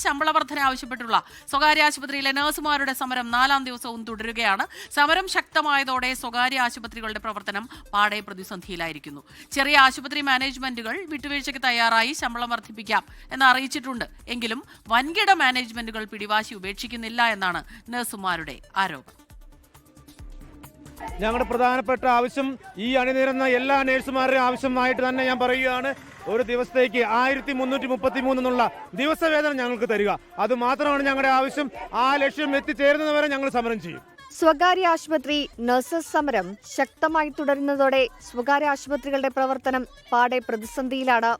ശമ്പള വർധന ആവശ്യപ്പെട്ടുള്ള സ്വകാര്യ ആശുപത്രിയിലെ നഴ്സുമാരുടെ സമരം 4ാം ദിവസവും തുടരുകയാണ്. സമരം ശക്തമായതോടെ സ്വകാര്യ ആശുപത്രികളുടെ പ്രവർത്തനം പാടെ പ്രതിസന്ധിയിലായിരിക്കുന്നു. ചെറിയ ആശുപത്രി മാനേജ്മെന്റുകൾ വിട്ടുവീഴ്ചയ്ക്ക് തയ്യാറായി ശമ്പളം വർദ്ധിപ്പിക്കാം എന്ന് അറിയിച്ചിട്ടുണ്ട്. എങ്കിലും വൻകിട മാനേജ്മെന്റുകൾ പിടിവാശി ഉപേക്ഷിക്കുന്നില്ല എന്നാണ് നഴ്സുമാരുടെ ആരോപണം. ഞങ്ങളുടെ പ്രധാനപ്പെട്ട ആവശ്യം ഈ അണിനിരന്ന എല്ലാ നഴ്സുമാരുടെയും ആവശ്യമായിട്ട് തന്നെ ഞാൻ പറയുകയാണ്. ഒരു ദിവസത്തേക്ക് 1333 എന്നുള്ള ദിവസവേതനം ഞങ്ങൾക്ക് തരിക. അത് മാത്രമാണ് ഞങ്ങളുടെ ആവശ്യം. ആ ലക്ഷ്യം എത്തിച്ചേരുന്നതുവരെ ഞങ്ങൾ സമരം ചെയ്യും. സ്വകാര്യ ആശുപത്രി നഴ്സസ് സമരം ശക്തമായി തുടരുന്നതോടെ സ്വകാര്യ ആശുപത്രികളുടെ പ്രവർത്തനം പാടെ പ്രതിസന്ധിയിലാണ്.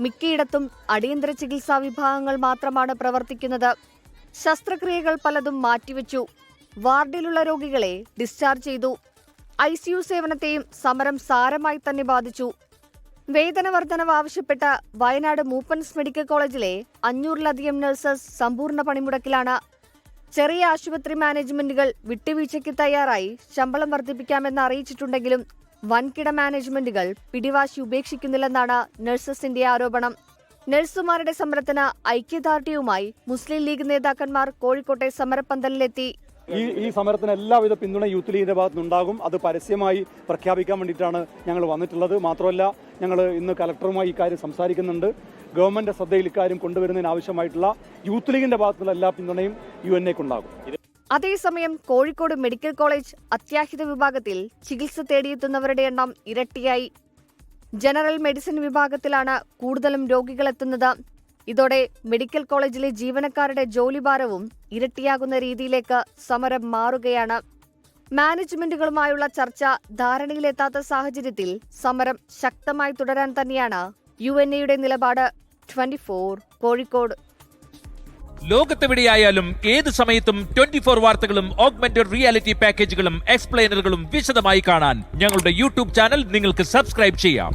മിക്കയിടത്തും അടിയന്തര ചികിത്സാ വിഭാഗങ്ങൾ മാത്രമാണ് പ്രവർത്തിക്കുന്നത്. ശസ്ത്രക്രിയകൾ പലതും മാറ്റിവെച്ചു. വാർഡിലുള്ള രോഗികളെ ഡിസ്ചാർജ് ചെയ്തു. ICU സേവനത്തെയും സമരം സാരമായി തന്നെ ബാധിച്ചു. വേതന വർധനവ് ആവശ്യപ്പെട്ട് വയനാട് മൂപ്പൻസ് മെഡിക്കൽ കോളേജിലെ 500-ലധികം നഴ്സസ് സമ്പൂർണ്ണ പണിമുടക്കിലാണ്. ചെറിയ ആശുപത്രി മാനേജ്മെന്റുകൾ വിട്ടുവീഴ്ചയ്ക്ക് തയ്യാറായി ശമ്പളം വർദ്ധിപ്പിക്കാമെന്ന് അറിയിച്ചിട്ടുണ്ടെങ്കിലും വൻകിട മാനേജ്മെന്റുകൾ പിടിവാശി ഉപേക്ഷിക്കുന്നില്ലെന്നാണ് നഴ്സസിന്റെ ആരോപണം. നഴ്സുമാരുടെ സമരത്തിന് ഐക്യദാർഢ്യവുമായി മുസ്ലിം ലീഗ് നേതാക്കന്മാർ കോഴിക്കോട്ടെ സമരപ്പന്തലിലെത്തി. ഈ സമരത്തിന് എല്ലാവിധ പിന്തുണ യൂത്ത് ലീഗിന്റെ ഭാഗത്തുനിന്നുണ്ടാകും. അത് പരസ്യമായി പ്രഖ്യാപിക്കാൻ വേണ്ടിയിട്ടാണ് ഞങ്ങൾ വന്നിട്ടുള്ളത്. മാത്രമല്ല, ഞങ്ങൾ ഇന്ന് കലക്ടറുമായി ഇക്കാര്യം സംസാരിക്കുന്നുണ്ട്. ഗവൺമെന്റ് ശ്രദ്ധയിൽ ഇക്കാര്യം കൊണ്ടുവരുന്നതിന് ആവശ്യമായിട്ടുള്ള യൂത്ത് ലീഗിന്റെ ഭാഗത്തുനിന്നുള്ള എല്ലാ പിന്തുണയും UNAക്കുണ്ടാകും. അതേസമയം കോഴിക്കോട് മെഡിക്കൽ കോളേജ് അത്യാഹിത വിഭാഗത്തിൽ ചികിത്സ തേടിയെത്തുന്നവരുടെ എണ്ണം ഇരട്ടിയായി. ജനറൽ മെഡിസിൻ വിഭാഗത്തിലാണ് കൂടുതലും രോഗികളെത്തുന്നത്. ഇതോടെ മെഡിക്കൽ കോളേജിലെ ജീവനക്കാരുടെ ജോലിഭാരവും ഇരട്ടിയാകുന്ന രീതിയിലേക്ക് സമരം മാറുകയാണ്. മാനേജ്മെന്റുകളുമായുള്ള ചർച്ച ധാരണയിലെത്താത്ത സാഹചര്യത്തിൽ സമരം ശക്തമായി തുടരാൻ തന്നെയാണ് UNAയുടെ നിലപാട്. 24 കോഴിക്കോട്. ലോകത്തെവിടെയായാലും ഏത് സമയത്തും 24 വാർത്തകളും ഓഗ്മെന്റഡ് റിയാലിറ്റി പാക്കേജുകളും എക്സ്പ്ലെയിനറുകളും വിശദമായി കാണാൻ ഞങ്ങളുടെ YouTube ചാനൽ നിങ്ങൾക്ക് സബ്സ്ക്രൈബ് ചെയ്യാം.